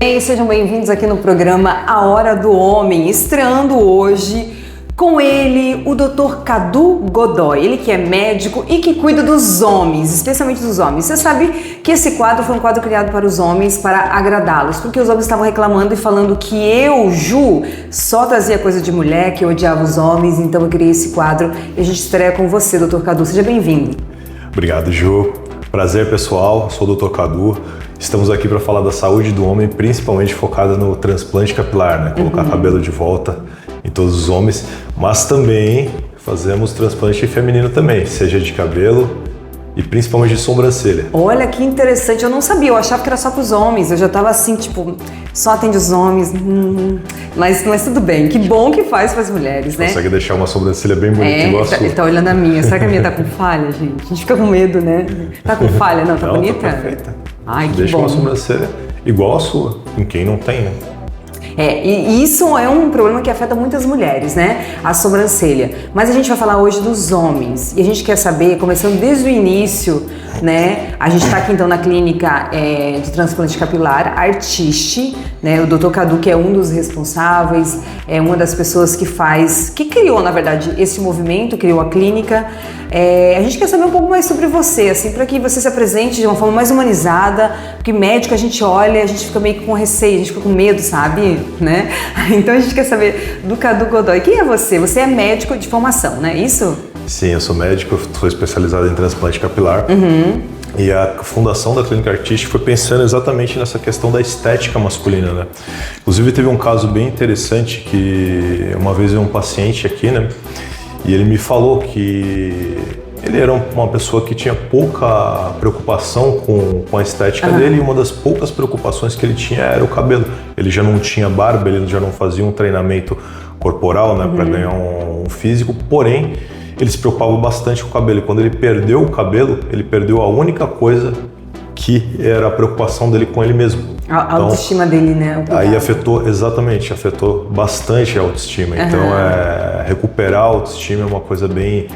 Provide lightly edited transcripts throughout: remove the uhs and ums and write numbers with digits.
E sejam bem-vindos aqui no programa A Hora do Homem, estreando hoje com ele, o Dr. Cadu Godoy, ele que é médico e que cuida dos homens, especialmente dos homens. Você sabe que esse quadro foi um quadro criado para os homens, para agradá-los, porque os homens estavam reclamando e falando que eu, Ju, só trazia coisa de mulher, que eu odiava os homens, então eu criei esse quadro e a gente estreia com você, Dr. Cadu. Seja bem-vindo. Obrigado, Ju. Prazer, pessoal. Sou o Dr. Cadu. Estamos aqui para falar da saúde do homem, principalmente focada no transplante capilar, né? Colocar cabelo de volta em todos os homens, mas também fazemos transplante feminino também, seja de cabelo e principalmente de sobrancelha. Olha que interessante, eu não sabia, eu achava que era só para os homens, eu já tava assim, tipo, só atende os homens, mas tudo bem, que bom que faz para as mulheres, né? Consegue deixar uma sobrancelha bem bonita igual a sua. Ele tá olhando a minha, será que a minha tá com falha, gente? A gente fica com medo, né? Tá com falha, não, tá bonita? Tá perfeita. Ai, que deixa bom. uma sobrancelha igual a sua, em quem não tem, né? E isso é um problema que afeta muitas mulheres, né? A sobrancelha. Mas a gente vai falar hoje dos homens. E a gente quer saber, começando desde o início, né? A gente tá aqui então na clínica de transplante capilar, Artiste, né? O Dr. Cadu, que é um dos responsáveis, é uma das pessoas que criou, na verdade, esse movimento, criou a clínica. A gente quer saber um pouco mais sobre você, assim, para que você se apresente de uma forma mais humanizada, porque médico a gente olha, a gente fica meio com receio, a gente fica com medo, sabe? Né? Então a gente quer saber do Cadu Godoy. Quem é você? Você é médico de formação, né? Isso? Sim, eu sou médico, sou especializado em transplante capilar. E a fundação da Clínica Artiste foi pensando exatamente nessa questão da estética masculina, né? Inclusive teve um caso bem interessante que uma vez veio um paciente aqui, né? E ele me falou que ele era uma pessoa que tinha pouca preocupação com a estética dele, e uma das poucas preocupações que ele tinha era o cabelo. Ele já não tinha barba, ele já não fazia um treinamento corporal, né, para ganhar um físico, porém ele se preocupava bastante com o cabelo. E quando ele perdeu o cabelo, ele perdeu a única coisa que era a preocupação dele com ele mesmo. A autoestima dele, né? Aí afetou bastante a autoestima. Então, recuperar a autoestima é uma coisa bem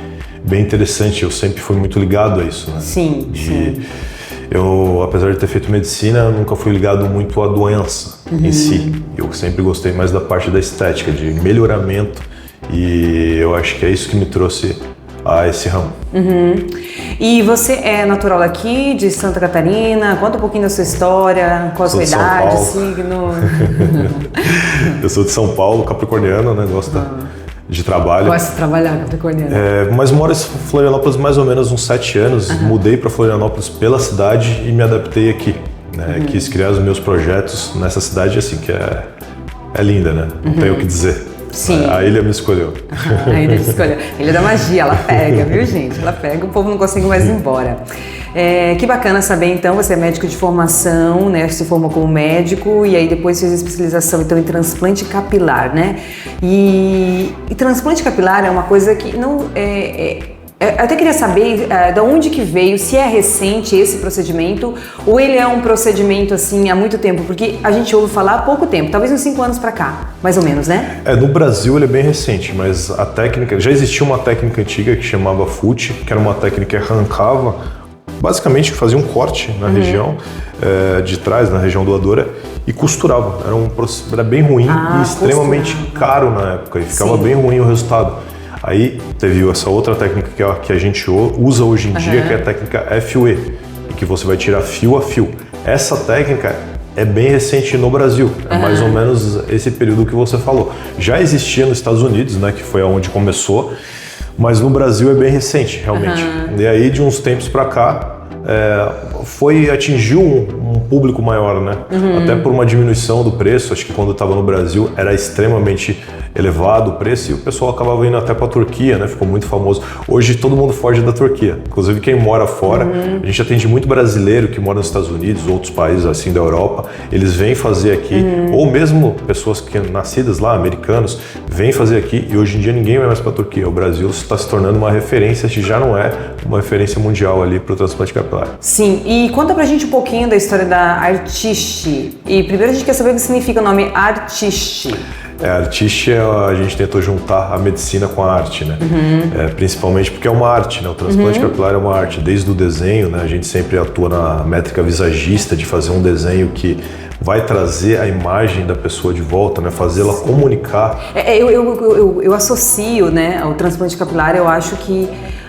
interessante. Eu sempre fui muito ligado a isso, né? Sim. Eu, apesar de ter feito medicina, nunca fui ligado muito à doença em si. Eu sempre gostei mais da parte da estética, de melhoramento. E eu acho que é isso que me trouxe a esse ramo. E você é natural aqui, de Santa Catarina? Conta um pouquinho da sua história, qual a sua idade, signo. Eu sou de São Paulo, capricorniano, né? Gosto de trabalho. Gosto de trabalhar, capricorniano. Mas moro em Florianópolis mais ou menos uns 7 anos. Mudei para Florianópolis pela cidade e me adaptei aqui. Né? Quis criar os meus projetos nessa cidade, assim, que é linda, né? Não tenho o que dizer. Sim. A ilha me escolheu. A ilha te escolheu. Ilha da magia, ela pega, viu, gente? Ela pega, o povo não consegue mais ir embora. Que bacana saber, então, você é médico de formação, né? Se formou como médico e aí depois fez especialização, então, em transplante capilar, né? E transplante capilar é uma coisa que não... Eu até queria saber de onde que veio, se é recente esse procedimento ou ele é um procedimento assim há muito tempo, porque a gente ouve falar há pouco tempo, talvez uns 5 anos para cá, mais ou menos, né? No Brasil ele é bem recente, mas a técnica, já existia uma técnica antiga que chamava FUT, que era uma técnica que arrancava, basicamente fazia um corte na região de trás, na região doadora, e costurava. Era bem ruim e extremamente caro na época, e ficava bem ruim o resultado. Aí teve essa outra técnica que a gente usa hoje em dia, que é a técnica FUE, que você vai tirar fio a fio. Essa técnica é bem recente no Brasil, é mais ou menos esse período que você falou. Já existia nos Estados Unidos, né, que foi onde começou, mas no Brasil é bem recente, realmente. E aí, de uns tempos para cá, atingiu um público maior, né? Até por uma diminuição do preço. Acho que quando eu estava no Brasil era extremamente elevado o preço e o pessoal acabava indo até para a Turquia, né? Ficou muito famoso. Hoje todo mundo foge da Turquia, inclusive quem mora fora. A gente atende muito brasileiro que mora nos Estados Unidos, outros países assim da Europa. Eles vêm fazer aqui, ou mesmo pessoas que nascidas lá, americanos, vêm fazer aqui e hoje em dia ninguém vai mais para a Turquia. O Brasil está se tornando uma referência, que já não é uma referência mundial ali para o transplante capilar. Sim, e conta pra gente um pouquinho da história da Artiste. E primeiro a gente quer saber o que significa o nome Artiste. A artista, a gente tentou juntar a medicina com a arte, né? Principalmente porque é uma arte, né? O transplante capilar é uma arte. Desde o desenho, né? A gente sempre atua na métrica visagista de fazer um desenho que vai trazer a imagem da pessoa de volta, né? Fazê-la comunicar. Eu associo, né, o transplante capilar, eu acho que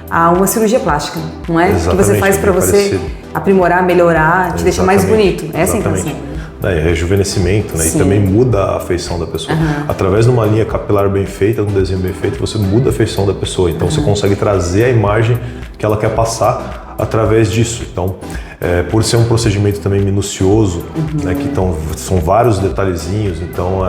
a uma cirurgia plástica, não é? Exatamente, que você faz para você parecido. Aprimorar, melhorar, te deixar mais bonito. Essa é a intenção. É rejuvenescimento, né? Sim. E também muda a feição da pessoa. Através de uma linha capilar bem feita, de um desenho bem feito, você muda a feição da pessoa. Então você consegue trazer a imagem que ela quer passar através disso. Então, por ser um procedimento também minucioso, né? Que são vários detalhezinhos, então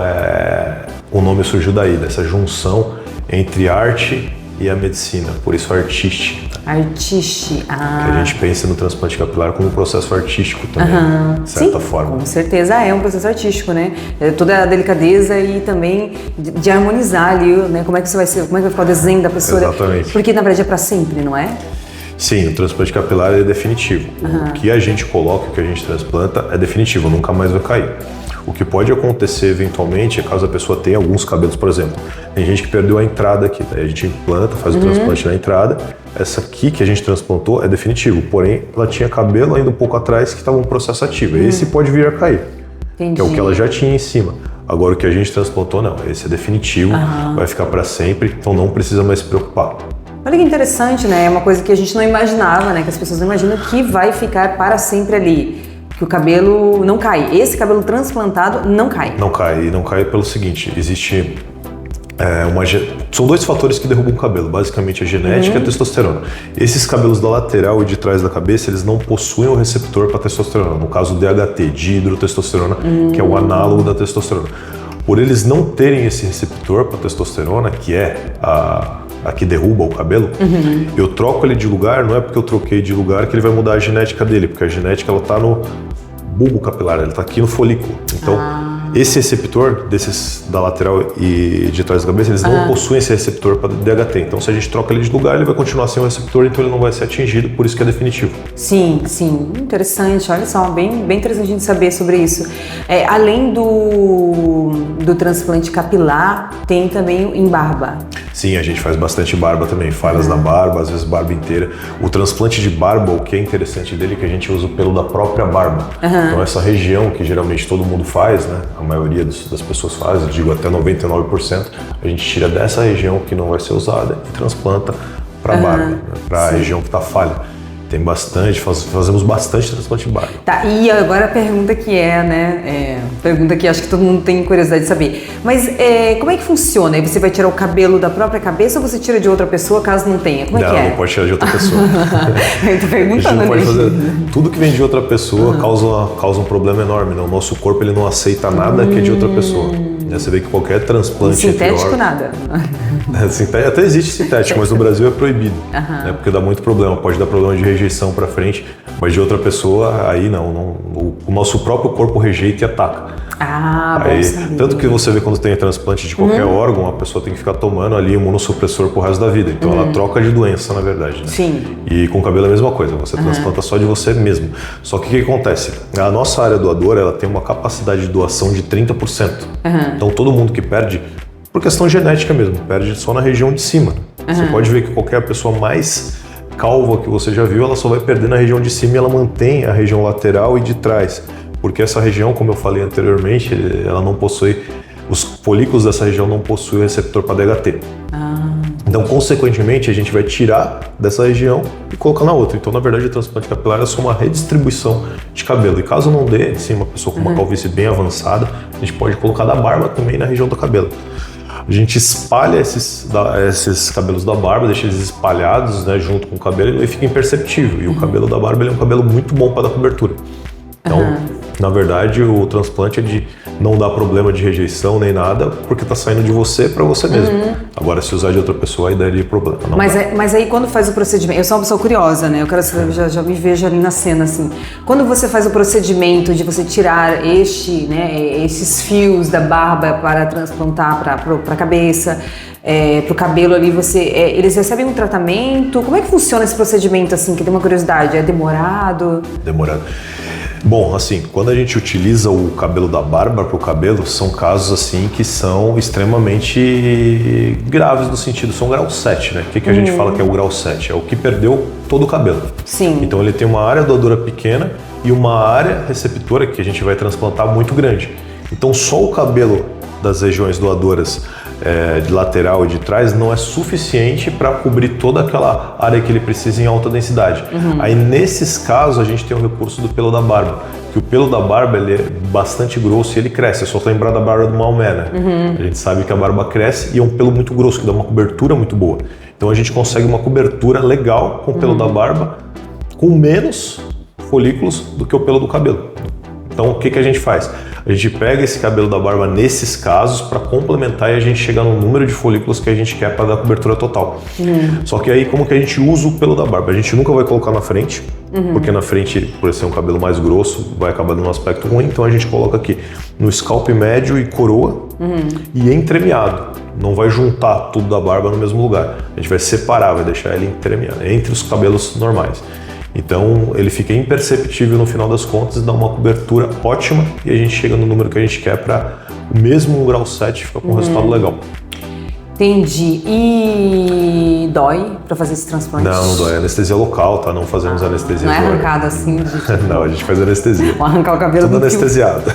o nome surgiu daí, dessa junção entre arte e a medicina, por isso artiste. Artiste, Que a gente pensa no transplante capilar como um processo artístico também, de certa forma. Com certeza é um processo artístico, né? Toda a delicadeza e também de harmonizar ali, né? Como é que vai ficar o desenho da pessoa? Exatamente. Porque na verdade é para sempre, não é? Sim, o transplante capilar é definitivo. O que a gente coloca, o que a gente transplanta é definitivo, nunca mais vai cair. O que pode acontecer eventualmente é caso a pessoa tenha alguns cabelos, por exemplo. Tem gente que perdeu a entrada aqui, daí a gente implanta, faz o transplante na entrada. Essa aqui que a gente transplantou é definitivo, porém ela tinha cabelo ainda um pouco atrás que estava um processo ativo. Esse pode vir a cair, Entendi. que é o que ela já tinha em cima. Agora o que a gente transplantou não, esse é definitivo, vai ficar para sempre, então não precisa mais se preocupar. Olha que interessante, né? É uma coisa que a gente não imaginava, né? Que as pessoas não imaginam que vai ficar para sempre ali. Que o cabelo não cai. Esse cabelo transplantado não cai. Não cai pelo seguinte, existe são dois fatores que derrubam o cabelo, basicamente a genética e a testosterona. Esses cabelos da lateral e de trás da cabeça, eles não possuem o receptor para testosterona, no caso o DHT, dihidrotestosterona, que é o análogo da testosterona. Por eles não terem esse receptor para testosterona, que é a que derruba o cabelo, eu troco ele de lugar, não é porque eu troquei de lugar que ele vai mudar a genética dele, porque a genética ela tá no bulbo capilar, ele tá aqui no folículo. Então, esse receptor desses da lateral e de trás da cabeça, eles não possuem esse receptor para DHT. Então, se a gente troca ele de lugar, ele vai continuar sem o receptor, então ele não vai ser atingido, por isso que é definitivo. Sim, interessante. Olha só, bem interessante a gente saber sobre isso. Além do transplante capilar, tem também em barba. Sim, a gente faz bastante barba também, falhas na barba, às vezes barba inteira. O transplante de barba, o que é interessante dele é que a gente usa o pelo da própria barba. Então essa região que geralmente todo mundo faz, né? A maioria das pessoas faz, eu digo até 99%, a gente tira dessa região que não vai ser usada e transplanta para a barba, né? Para a região que está falha. Tem bastante, fazemos bastante transplante de barba. Tá, e agora a pergunta que pergunta que acho que todo mundo tem curiosidade de saber. Mas como é que funciona? Aí você vai tirar o cabelo da própria cabeça ou você tira de outra pessoa caso não tenha? Como é que é? Não pode tirar de outra pessoa. Eu tô perguntando, a gente não pode fazer. Tudo que vem de outra pessoa causa um problema enorme, né? O nosso corpo ele não aceita nada que é de outra pessoa. Você vê que qualquer transplante sintético nada. Até existe sintético, mas no Brasil é proibido, né? Porque dá muito problema, pode dar problema de rejeição para frente, mas de outra pessoa aí não o nosso próprio corpo rejeita e ataca. Bom saber. Tanto que você vê quando tem transplante de qualquer órgão, a pessoa tem que ficar tomando ali imunossupressor pro resto da vida. Então ela troca de doença, na verdade. Né? Sim. E com o cabelo é a mesma coisa, você transplanta só de você mesmo. Só que o que acontece? A nossa área doadora, ela tem uma capacidade de doação de 30%. Então todo mundo que perde, por questão genética mesmo, perde só na região de cima. Você pode ver que qualquer pessoa mais calva que você já viu, ela só vai perder na região de cima e ela mantém a região lateral e de trás. Porque essa região, como eu falei anteriormente, ela não possui, os folículos dessa região não possuem receptor para DHT. Então, consequentemente, a gente vai tirar dessa região e colocar na outra. Então, na verdade, o transplante capilar é só uma redistribuição de cabelo. E caso não dê, sim, uma pessoa com uma calvície bem avançada, a gente pode colocar da barba também na região do cabelo. A gente espalha esses cabelos da barba, deixa eles espalhados, né, junto com o cabelo e fica imperceptível. E o cabelo da barba ele é um cabelo muito bom para dar cobertura. Então, na verdade, o transplante é de não dar problema de rejeição nem nada, porque está saindo de você para você mesmo. Agora, se usar de outra pessoa, aí daria problema. Mas aí quando faz o procedimento, eu sou uma pessoa curiosa, né? Eu quero saber, já me vejo ali na cena, assim. Quando você faz o procedimento de você tirar esses fios da barba para transplantar para a cabeça, pro cabelo ali, eles recebem um tratamento? Como é que funciona esse procedimento, assim, que tem uma curiosidade? É demorado? Demorado. Bom, assim, quando a gente utiliza o cabelo da barba para o cabelo, são casos assim que são extremamente graves no sentido, são grau 7, né? O que a gente fala que é o grau 7? É o que perdeu todo o cabelo. Sim. Então ele tem uma área doadora pequena e uma área receptora que a gente vai transplantar muito grande. Então só o cabelo das regiões doadoras de lateral e de trás não é suficiente para cobrir toda aquela área que ele precisa em alta densidade. Aí nesses casos a gente tem o recurso do pelo da barba, que o pelo da barba ele é bastante grosso e ele cresce. É só lembrar da barba do Maomé, né? A gente sabe que a barba cresce e é um pelo muito grosso, que dá uma cobertura muito boa. Então a gente consegue uma cobertura legal com o pelo da barba, com menos folículos do que o pelo do cabelo. Então o que a gente faz? A gente pega esse cabelo da barba nesses casos para complementar e a gente chegar no número de folículos que a gente quer para dar cobertura total. Só que aí como que a gente usa o pelo da barba? A gente nunca vai colocar na frente, porque na frente, por ser um cabelo mais grosso, vai acabar dando um aspecto ruim. Então a gente coloca aqui no scalp médio e coroa e entremeado. Não vai juntar tudo da barba no mesmo lugar. A gente vai separar, vai deixar ele entremeado, entre os cabelos normais. Então ele fica imperceptível no final das contas, dá uma cobertura ótima e a gente chega no número que a gente quer para o mesmo grau 7 ficar com um resultado legal. Entendi. E dói para fazer esse transplante? Não dói. É anestesia local, tá? Não fazemos anestesia. Não é arrancada assim? Não, a gente faz anestesia. Vou arrancar o cabelo tudo anestesiado.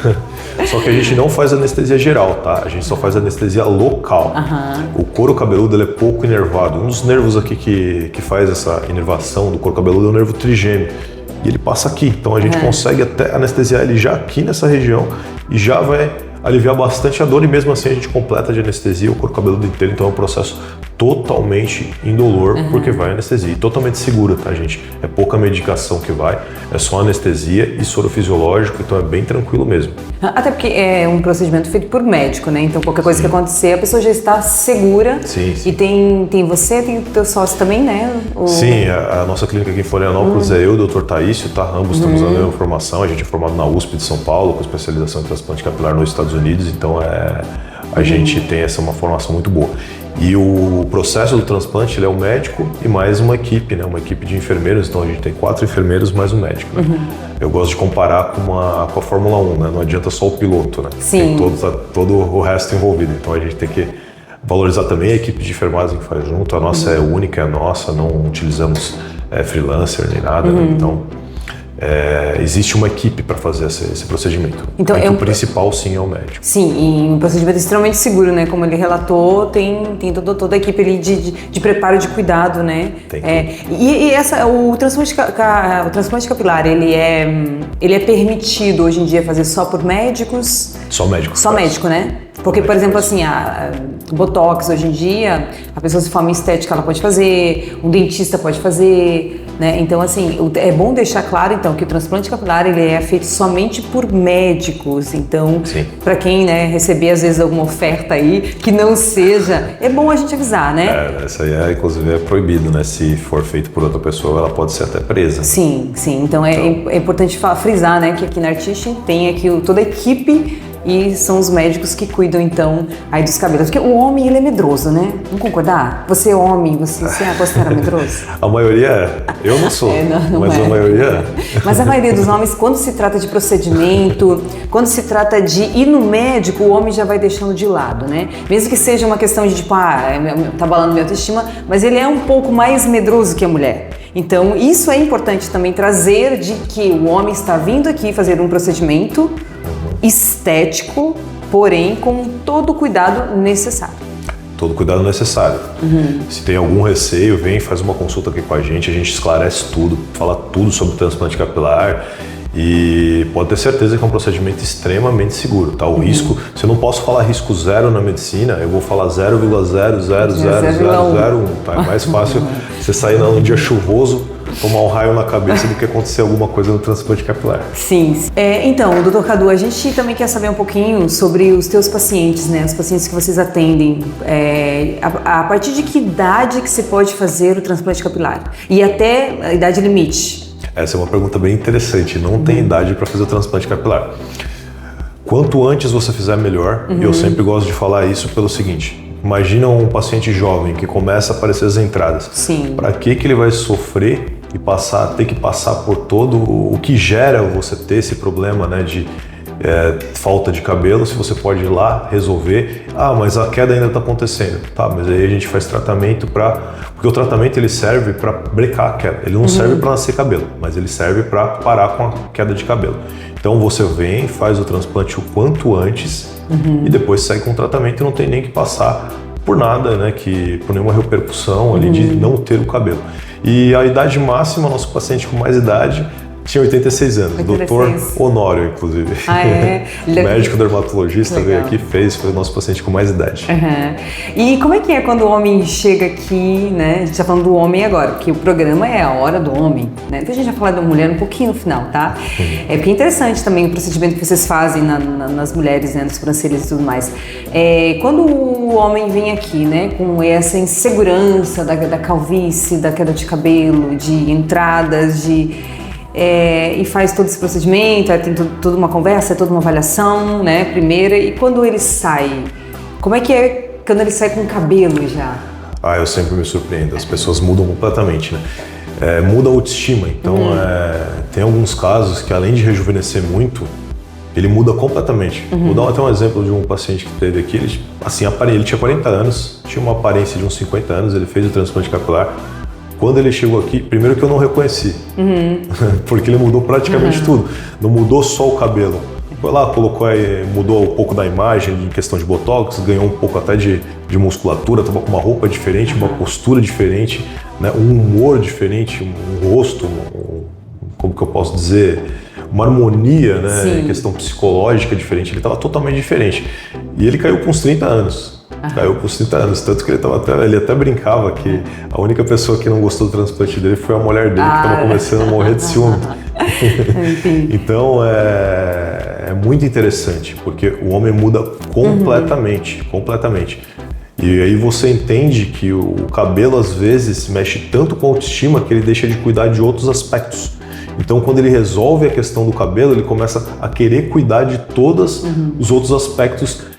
Só que a gente não faz anestesia geral, tá? A gente só faz anestesia local. O couro cabeludo ele é pouco inervado. Um dos nervos aqui que faz essa inervação do couro cabeludo é o nervo trigêmeo. E ele passa aqui. Então a gente consegue até anestesiar ele já aqui nessa região e já vai aliviar bastante a dor e mesmo assim a gente completa de anestesia o couro cabeludo inteiro. Então é um processo totalmente indolor porque vai anestesia e totalmente seguro, tá, gente? É pouca medicação que vai, é só anestesia e soro fisiológico, então é bem tranquilo mesmo. Até porque é um procedimento feito por médico, né? Então qualquer coisa que acontecer, a pessoa já está segura. Sim. E tem você, tem o teu sócio também, né? Sim, a nossa clínica aqui em Florianópolis é eu e o Dr. Taísio, tá? Ambos estamos na mesma formação, a gente é formado na USP de São Paulo, com especialização em transplante capilar nos Estados Unidos, então a gente tem uma formação muito boa. E o processo do transplante ele é o médico e mais uma equipe, né? Uma equipe de enfermeiros, então a gente tem 4 enfermeiros mais um médico. Né? Eu gosto de comparar com a Fórmula 1, né? Não adianta só o piloto, né? Sim. Tem todo o resto envolvido, então a gente tem que valorizar também a equipe de enfermagem que faz junto, a nossa é única, é nossa, não utilizamos freelancer nem nada, né? Então existe uma equipe para fazer esse procedimento. Então, o principal, sim, é o médico. Sim, e um procedimento extremamente seguro, né? Como ele relatou, tem toda a equipe ali de preparo de cuidado, né? Tem o transplante capilar, ele é permitido hoje em dia fazer só por médicos? Só médico. Só médico, né? Porque, por exemplo, assim, a Botox hoje em dia, a pessoa se forma em estética, ela pode fazer, um dentista pode fazer, né? Então, assim, é bom deixar claro, então, que o transplante capilar, ele é feito somente por médicos. Então, para quem, né, receber, às vezes, alguma oferta aí, que não seja, é bom a gente avisar, né? Essa aí, inclusive, é proibido, né? Se for feito por outra pessoa, ela pode ser até presa. Sim. Então, é importante frisar, né, que aqui na Artiche tem aqui toda a equipe e são os médicos que cuidam, então, aí dos cabelos. Porque o homem, ele é medroso, né? Vamos concordar? Você é homem, você considera medroso? A maioria é. Eu não sou, mas a maioria é. Mas a maioria dos homens, quando se trata de procedimento, quando se trata de ir no médico, o homem já vai deixando de lado, né? Mesmo que seja uma questão de, tipo, tá abalando minha autoestima, mas ele é um pouco mais medroso que a mulher. Então, isso é importante também trazer de que o homem está vindo aqui fazer um procedimento estético, porém com todo o cuidado necessário. Todo o cuidado necessário. Se tem algum receio, vem, faz uma consulta aqui com a gente esclarece tudo, fala tudo sobre o transplante capilar e pode ter certeza que é um procedimento extremamente seguro, tá? O risco, se eu não posso falar risco zero na medicina, eu vou falar 0,0000001, tá? É mais fácil você sair num dia chuvoso, tomar um raio na cabeça do que acontecer alguma coisa no transplante capilar. Sim. Então, doutor Cadu, a gente também quer saber um pouquinho sobre os teus pacientes, né? Os pacientes que vocês atendem. A partir de que idade que você pode fazer o transplante capilar? E até a idade limite? Essa é uma pergunta bem interessante. Não tem idade para fazer o transplante capilar. Quanto antes você fizer, melhor. E eu sempre gosto de falar isso pelo seguinte. Imagina um paciente jovem que começa a aparecer as entradas. Sim. Para que ele vai sofrer e ter que passar por todo o que gera você ter esse problema, né, de falta de cabelo, se você pode ir lá resolver. Mas a queda ainda está acontecendo. Tá, mas aí a gente faz tratamento porque o tratamento ele serve para brecar a queda. Ele não serve para nascer cabelo, mas ele serve para parar com a queda de cabelo. Então você vem, faz o transplante o quanto antes e depois segue com o tratamento e não tem nem que passar por nada, né, por nenhuma repercussão ali de não ter o cabelo. E a idade máxima, nosso paciente com mais idade, tinha 86 anos, 86. Dr. Honório, inclusive. Médico dermatologista. Legal. Veio aqui, foi o nosso paciente com mais idade. E como é que é quando o homem chega aqui, né? A gente tá falando do homem agora, porque o programa é a hora do homem, né? Então a gente vai falar da mulher um pouquinho no final, tá? Porque é interessante também o procedimento que vocês fazem nas mulheres, né? Nas sobrancelhas e tudo mais. Quando o homem vem aqui, né? Com essa insegurança da calvície, da queda de cabelo, de entradas, e faz todo esse procedimento, tem toda uma conversa, toda uma avaliação, né, primeira, e quando ele sai, como é que é quando ele sai com cabelo já? Eu sempre me surpreendo, as pessoas mudam completamente, né, muda a autoestima, então tem alguns casos que além de rejuvenescer muito, ele muda completamente. Vou dar até um exemplo de um paciente que teve aqui, ele tinha 40 anos, tinha uma aparência de uns 50 anos, ele fez o transplante capilar. Quando ele chegou aqui, primeiro que eu não reconheci, porque ele mudou praticamente tudo. Não mudou só o cabelo. Foi lá, mudou um pouco da imagem em questão de botox, ganhou um pouco até de musculatura, estava com uma roupa diferente, uma postura diferente, né, um humor diferente, um rosto, como que eu posso dizer, uma harmonia, né, em questão psicológica diferente. Ele estava totalmente diferente. E ele caiu com uns 30 anos. Caiu com 30 anos, tanto que ele até brincava que a única pessoa que não gostou do transplante dele foi a mulher dele, que estava começando a morrer de ciúme. Então é muito interessante, porque o homem muda completamente. E aí você entende que o cabelo às vezes mexe tanto com a autoestima que ele deixa de cuidar de outros aspectos. Então quando ele resolve a questão do cabelo, ele começa a querer cuidar de todos os outros aspectos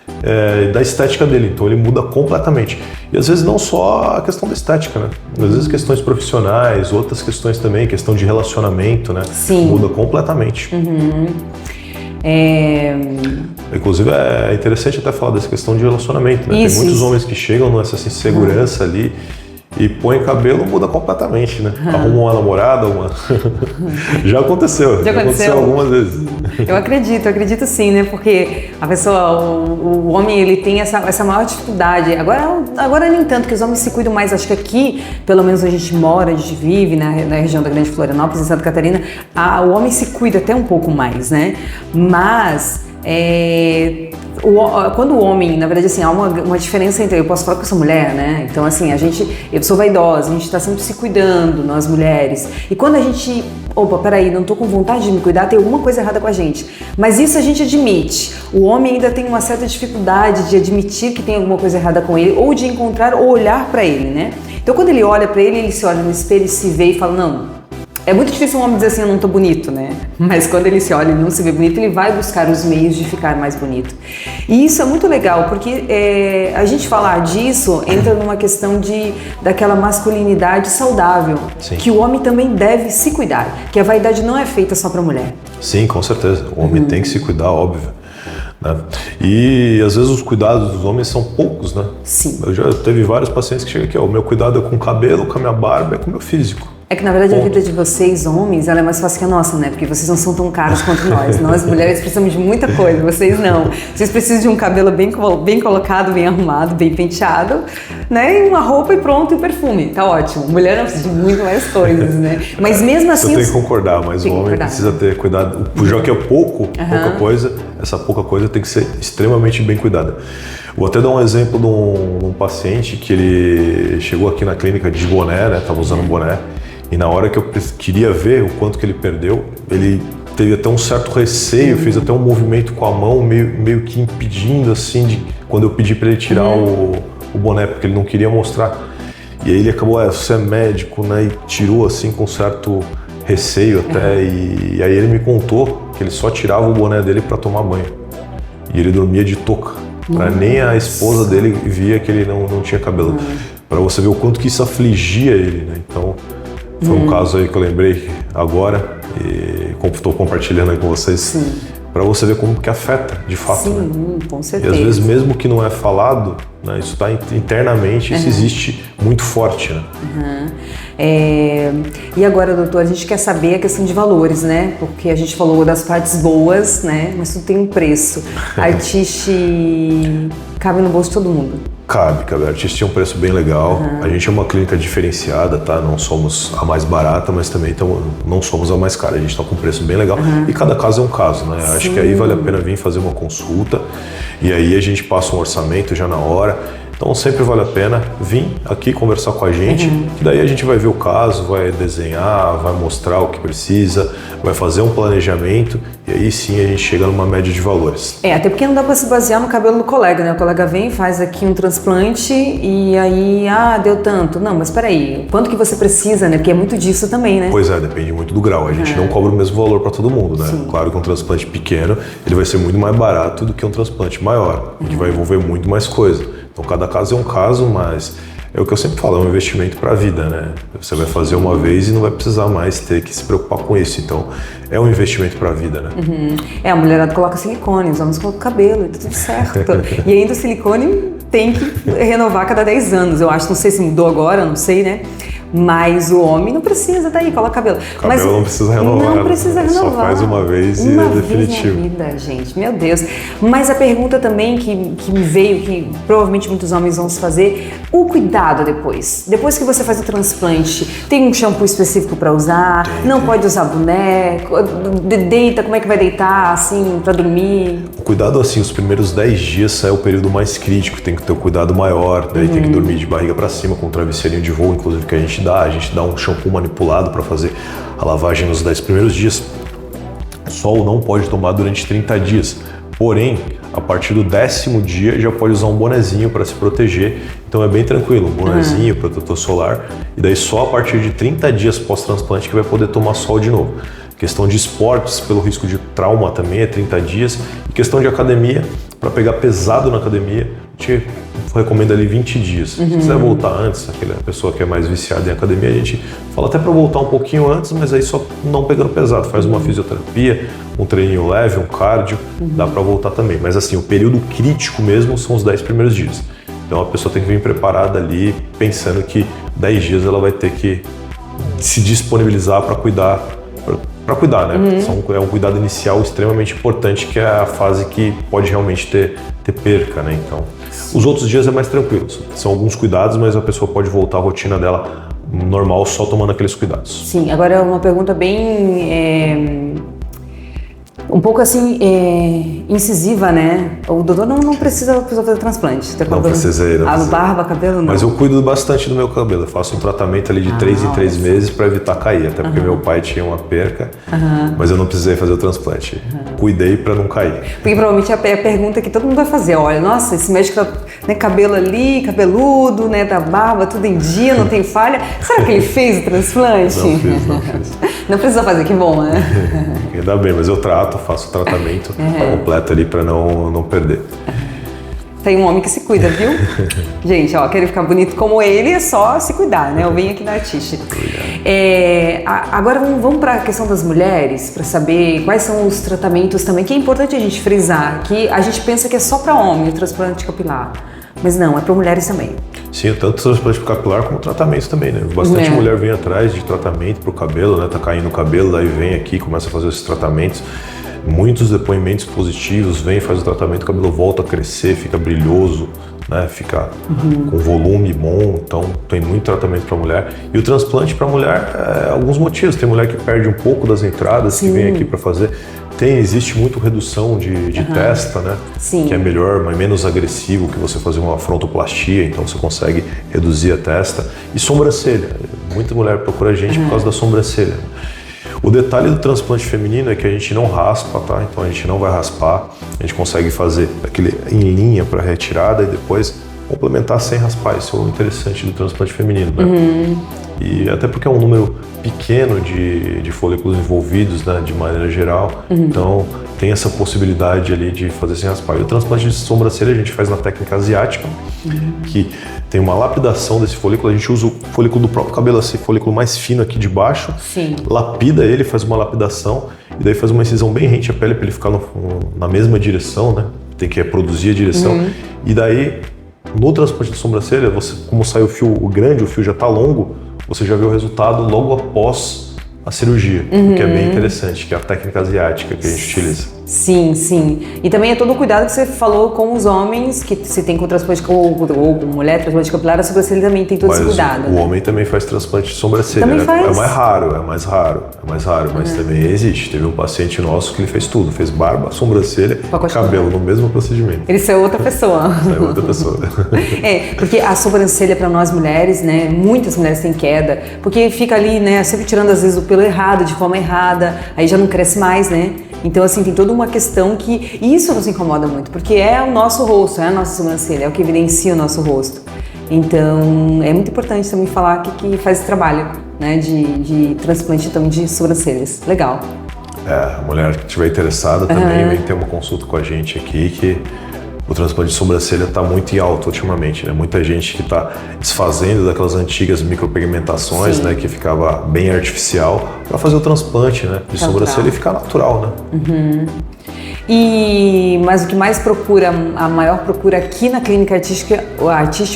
da estética dele, então ele muda completamente. E às vezes não só a questão da estética, né? Às vezes questões profissionais, outras questões também, questão de relacionamento, né? Muda completamente. Inclusive é interessante até falar dessa questão de relacionamento, né? Tem muitos homens que chegam nessa insegurança ali e põe cabelo, muda completamente, né? Arruma uma namorada, Já aconteceu algumas vezes. Eu acredito sim, né? Porque a pessoa, o homem, ele tem essa maior dificuldade. Agora nem tanto, que os homens se cuidam mais. Acho que aqui, pelo menos onde a gente mora, a gente vive, na região da Grande Florianópolis, em Santa Catarina, o homem se cuida até um pouco mais, né? Mas quando o homem, na verdade, assim, há uma diferença entre... Eu posso falar que eu sou mulher, né? Então, assim, eu sou vaidosa, a gente tá sempre se cuidando, nós mulheres. E quando a gente... peraí, não tô com vontade de me cuidar, tem alguma coisa errada com a gente. Mas isso a gente admite. O homem ainda tem uma certa dificuldade de admitir que tem alguma coisa errada com ele, ou de encontrar ou olhar pra ele, né? Então, quando ele olha pra ele se olha no espelho e se vê e fala, não... É muito difícil um homem dizer assim, eu não tô bonito, né? Mas quando ele se olha e não se vê bonito, ele vai buscar os meios de ficar mais bonito. E isso é muito legal, porque a gente falar disso entra numa questão daquela masculinidade saudável, que o homem também deve se cuidar, que a vaidade não é feita só pra mulher. Sim, com certeza. O homem tem que se cuidar, óbvio. Né? E às vezes os cuidados dos homens são poucos, né? Sim. Eu já teve vários pacientes que chegam aqui, o meu cuidado é com o cabelo, com a minha barba, é com o meu físico. É que, na verdade, a vida de vocês, homens, ela é mais fácil que a nossa, né? Porque vocês não são tão caros quanto nós. Nós, mulheres, precisamos de muita coisa, vocês não. Vocês precisam de um cabelo bem colocado, bem arrumado, bem penteado, né? E uma roupa e pronto, e um perfume. Tá ótimo. Mulher não precisa de muito mais coisas, né? Mas mesmo assim... Eu tenho que concordar, mas o homem precisa ter cuidado. Já que é pouca coisa, essa pouca coisa tem que ser extremamente bem cuidada. Vou até dar um exemplo de um paciente que ele chegou aqui na clínica de boné, né? Tava usando boné. E na hora que eu queria ver o quanto que ele perdeu, ele teve até um certo receio, fez até um movimento com a mão, meio que impedindo, assim, quando eu pedi para ele tirar o boné, porque ele não queria mostrar. E aí ele acabou, você é médico, né, e tirou, assim, com certo receio até. E aí ele me contou que ele só tirava o boné dele para tomar banho. E ele dormia de touca, para nem a esposa dele via que ele não tinha cabelo. Para você ver o quanto que isso afligia ele, né? Então... Foi um caso aí que eu lembrei agora e estou compartilhando aí com vocês. Para você ver como que afeta, de fato. Sim, né? Com certeza. E às vezes, mesmo que não é falado, né, isso está internamente, isso existe muito forte. Né? E agora, doutor, a gente quer saber a questão de valores, né? Porque a gente falou das partes boas, né? Mas tudo tem um preço. A Artiste cabe no bolso de todo mundo. Cabe. A Artiste tem um preço bem legal. A gente é uma clínica diferenciada, tá? Não somos a mais barata, mas também não somos a mais cara. A gente está com um preço bem legal. E cada caso é um caso, né? Acho que aí vale a pena vir fazer uma consulta e aí a gente passa um orçamento já na hora. Então sempre vale a pena vir aqui conversar com a gente, que daí a gente vai ver o caso, vai desenhar, vai mostrar o que precisa, vai fazer um planejamento e aí sim a gente chega numa média de valores. Até porque não dá para se basear no cabelo do colega, né? O colega vem, faz aqui um transplante e aí, deu tanto. Não, mas peraí, quanto que você precisa, né? Porque é muito disso também, né? Pois é, depende muito do grau. A gente não cobra o mesmo valor para todo mundo, né? Sim. Claro que um transplante pequeno, ele vai ser muito mais barato do que um transplante maior, que vai envolver muito mais coisa. Então cada caso é um caso, mas é o que eu sempre falo, é um investimento para a vida, né? Você vai fazer uma vez e não vai precisar mais ter que se preocupar com isso. Então é um investimento para a vida, né? A mulherada coloca silicone, os homens colocam cabelo, tá tudo certo. E ainda o silicone tem que renovar a cada 10 anos. Eu acho, não sei se mudou agora, não sei, né? Mas o homem não precisa, tá aí, coloca cabelo. Mas não precisa renovar. Não precisa renovar. Só faz uma vez e é definitivo. Uma vez na vida, gente, meu Deus. Mas a pergunta também que me veio, que provavelmente muitos homens vão se fazer, o cuidado depois. Depois que você faz o transplante, tem um shampoo específico para usar? Não pode usar boneco? Deita, como é que vai deitar, assim, para dormir? O cuidado, assim, os primeiros 10 dias é o período mais crítico, tem que ter um cuidado maior, daí tem que dormir de barriga para cima, com um travesseirinho de voo, inclusive, que a gente dá um shampoo manipulado para fazer a lavagem nos 10 primeiros dias. Sol não pode tomar durante 30 dias, porém, a partir do 10º dia já pode usar um bonezinho para se proteger, então é bem tranquilo, um bonezinho, protetor solar, e daí só a partir de 30 dias pós-transplante que vai poder tomar sol de novo. Questão de esportes, pelo risco de trauma também é 30 dias, e questão de academia, para pegar pesado na academia, a gente recomenda ali 20 dias. Se quiser voltar antes, aquela pessoa que é mais viciada em academia, a gente fala até para voltar um pouquinho antes, mas aí só não pegando pesado. Faz uma fisioterapia, um treininho leve, um cardio, dá para voltar também. Mas assim, o período crítico mesmo são os 10 primeiros dias. Então a pessoa tem que vir preparada ali, pensando que 10 dias ela vai ter que se disponibilizar para cuidar, né? É um cuidado inicial extremamente importante, que é a fase que pode realmente ter perca, né? Então, os outros dias é mais tranquilo. São alguns cuidados, mas a pessoa pode voltar à rotina dela normal só tomando aqueles cuidados. Sim, agora é uma pergunta bem... um pouco assim, incisiva, né? O doutor não precisa fazer transplante. Não precisei. Barba, cabelo, não. Mas eu cuido bastante do meu cabelo. Eu faço um tratamento ali de 3 em 3 meses para evitar cair. Até porque meu pai tinha uma perca, mas eu não precisei fazer o transplante. Cuidei para não cair. Porque provavelmente é a pergunta que todo mundo vai fazer. Olha, nossa, esse médico tá, né, cabelo ali, cabeludo, né, da barba, tudo em dia, não tem falha. Será que ele fez o transplante? Não fiz. Não precisa fazer, que bom, né? Ainda bem, mas eu faço o tratamento completo ali para não perder. Tem um homem que se cuida, viu? Gente, querer ficar bonito como ele é só se cuidar, né? Eu venho aqui da Artiste. Agora vamos para a questão das mulheres, para saber quais são os tratamentos também, que é importante a gente frisar, que a gente pensa que é só para homem o transplante capilar, mas não, é para mulheres também. Sim, tanto transplante capilar como tratamento também, né? Bastante mulher vem atrás de tratamento para o cabelo, né? Tá caindo o cabelo, daí vem aqui, começa a fazer esses tratamentos. Muitos depoimentos positivos, vem, faz o tratamento, o cabelo volta a crescer, fica brilhoso, né? Fica com volume bom, então tem muito tratamento para mulher. E o transplante para mulher, alguns motivos, tem mulher que perde um pouco das entradas, que vem aqui para fazer. Existe muito redução de testa, né? Sim. Que é melhor, mas menos agressivo que você fazer uma frontoplastia, então você consegue reduzir a testa. E sobrancelha, muita mulher procura a gente por causa da sobrancelha. O detalhe do transplante feminino é que a gente não raspa, tá? Então a gente não vai raspar, a gente consegue fazer aquele em linha para retirada e depois complementar sem raspar. Isso é o interessante do transplante feminino, né? E até porque é um número pequeno de folículos envolvidos, né, de maneira geral, então tem essa possibilidade ali de fazer sem raspar. E o transplante de sobrancelha a gente faz na técnica asiática, que tem uma lapidação desse folículo. A gente usa o folículo do próprio cabelo, esse folículo mais fino aqui de baixo, lapida ele, faz uma lapidação e daí faz uma incisão bem rente à pele para ele ficar na mesma direção, né? Tem que reproduzir a direção. E daí, no transplante de sobrancelha, você, como sai o fio grande, o fio já está longo, você já vê o resultado logo após a cirurgia, o que é bem interessante, que é a técnica asiática que a gente utiliza. Sim, sim. E também é todo o cuidado que você falou com os homens, que se tem com transplante ou com mulher, transplante capilar, a sobrancelha também tem todo esse cuidado. O homem também faz transplante de sobrancelha. Também faz? É mais raro, mas também existe. Teve um paciente nosso que ele fez tudo, fez barba, sobrancelha e cabelo no mesmo procedimento. Ele saiu outra pessoa. Saiu outra pessoa. Porque a sobrancelha para nós mulheres, né, muitas mulheres têm queda, porque fica ali, né, sempre tirando às vezes o pelo errado, de forma errada, aí já não cresce mais, né? Então, assim, tem toda uma questão que isso nos incomoda muito, porque é o nosso rosto, é a nossa sobrancelha, é o que evidencia o nosso rosto. Então, é muito importante também falar que faz esse trabalho, né, de transplante então, de sobrancelhas. Legal. A mulher que estiver interessada também vem ter uma consulta com a gente aqui, que o transplante de sobrancelha está muito em alta ultimamente, né? Muita gente que está desfazendo daquelas antigas micropigmentações, né, que ficava bem artificial, para fazer o transplante, né, de sobrancelha e ficar natural, né? Mas o que mais procura, a maior procura aqui na clínica artística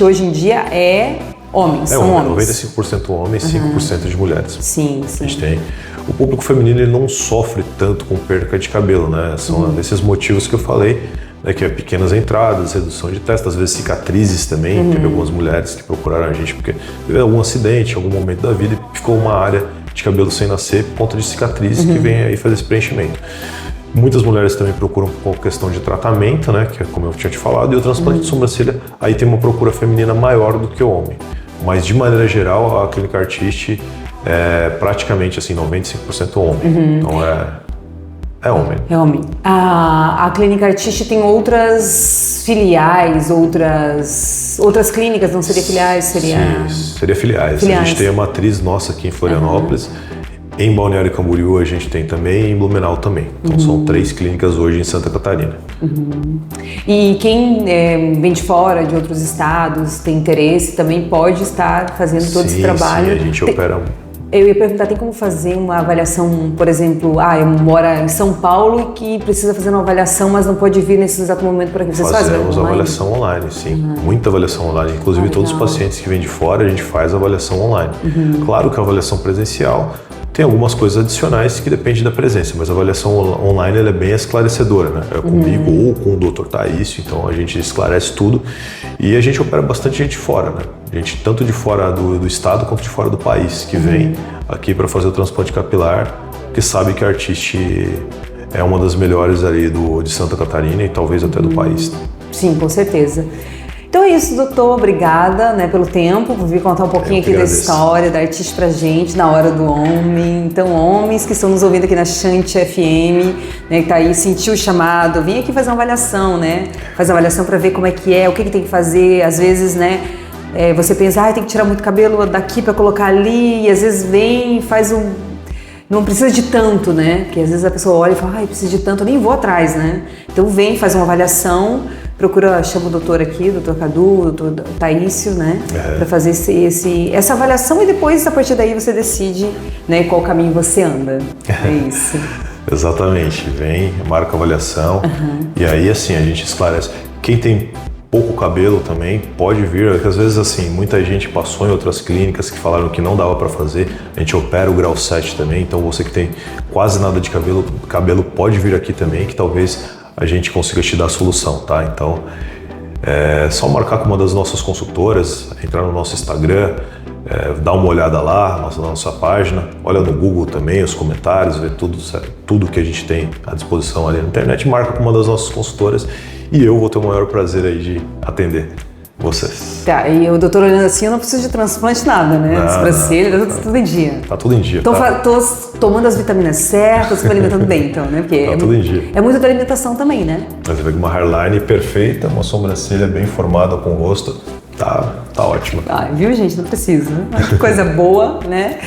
hoje em dia é homens, são homens. 95% homens, 5% de mulheres. Sim. A gente tem. O público feminino ele não sofre tanto com perca de cabelo, né? São esses motivos que eu falei, né, que é pequenas entradas, redução de testa, às vezes cicatrizes também. Teve algumas mulheres que procuraram a gente porque teve algum acidente, algum momento da vida e ficou uma área de cabelo sem nascer por conta de cicatrizes que vem aí fazer esse preenchimento. Muitas mulheres também procuram por questão de tratamento, né, que é como eu tinha te falado, e o transplante de sobrancelha aí tem uma procura feminina maior do que o homem. Mas de maneira geral, a clínica Artiste é praticamente assim 95% homem. Então é homem. É homem. A clínica Artiste tem outras filiais, outras clínicas, não seria filiais? Seria filiais. A gente tem a matriz nossa aqui em Florianópolis. Em Balneário Camboriú a gente tem também e em Blumenau também. Então são 3 clínicas hoje em Santa Catarina. E quem vem de fora, de outros estados, tem interesse, também pode estar fazendo todo esse trabalho. Sim, a gente opera. Eu ia perguntar, tem como fazer uma avaliação, por exemplo, eu moro em São Paulo e que precisa fazer uma avaliação, mas não pode vir nesse exato momento para aqui. Vocês Fazemos avaliação online, sim. Muita avaliação online. Inclusive todos os pacientes que vêm de fora, a gente faz avaliação online. Claro que a avaliação presencial tem algumas coisas adicionais que depende da presença, mas a avaliação online ela é bem esclarecedora, né? É comigo ou com o Dr. Taísio, então a gente esclarece tudo e a gente opera bastante gente fora, né? Gente tanto de fora do estado quanto de fora do país que vem aqui para fazer o transplante capilar, que sabe que a Artiste é uma das melhores ali de Santa Catarina e talvez até do país. Sim, com certeza. Então é isso, doutor. Obrigada, né, pelo tempo, por vir contar um pouquinho aqui dessa história da Artiste pra gente, na hora do homem. Então, homens que estão nos ouvindo aqui na Chante FM, né, que tá aí, sentiu o chamado, vem aqui fazer uma avaliação, né? Faz uma avaliação para ver como é que é, o que tem que fazer. Às vezes, né, você pensa, tem que tirar muito cabelo daqui para colocar ali, e às vezes vem e faz não precisa de tanto, né? Porque às vezes a pessoa olha e fala, precisa de tanto, eu nem vou atrás, né? Então vem, faz uma avaliação, chama o doutor aqui, o doutor Cadu, o doutor Taísio, né? Para fazer essa avaliação e depois, a partir daí, você decide, né, qual caminho você anda. É isso. Exatamente. Vem, marca a avaliação e aí, assim, a gente esclarece. Quem tem pouco cabelo também pode vir, porque às vezes assim, muita gente passou em outras clínicas que falaram que não dava para fazer, a gente opera o grau 7 também, então você que tem quase nada de cabelo pode vir aqui também, que talvez a gente consiga te dar a solução, tá? Então, é só marcar com uma das nossas consultoras, entrar no nosso Instagram, dar uma olhada lá, na nossa página, olha no Google também, os comentários, vê tudo que a gente tem à disposição ali na internet, marca com uma das nossas consultoras e eu vou ter o maior prazer aí de atender vocês. Tá, e o doutor olhando assim, eu não preciso de transplante nada, né? Sobrancelha, tudo em dia. Tá tudo em dia. Tô tomando as vitaminas certas, me alimentando bem, então, né? Porque tá tudo em dia. É muita da alimentação também, né? Você vê que uma hairline perfeita, uma sobrancelha bem formada com o rosto, tá ótima. Viu, gente? Não precisa. Que coisa boa, né?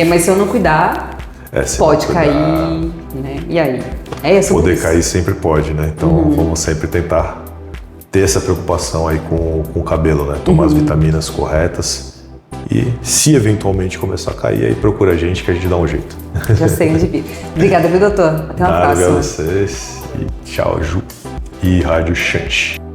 Mas se eu não cuidar, pode cair, né? E aí? É sobre Poder isso. cair sempre pode, né? Então vamos sempre tentar ter essa preocupação aí com o cabelo, né? Tomar as vitaminas corretas e se eventualmente começar a cair, aí procura a gente que a gente dá um jeito. Já sei onde vir. Obrigada, viu, doutor? Até uma próxima. Obrigado a vocês e tchau, Ju e Rádio Chante.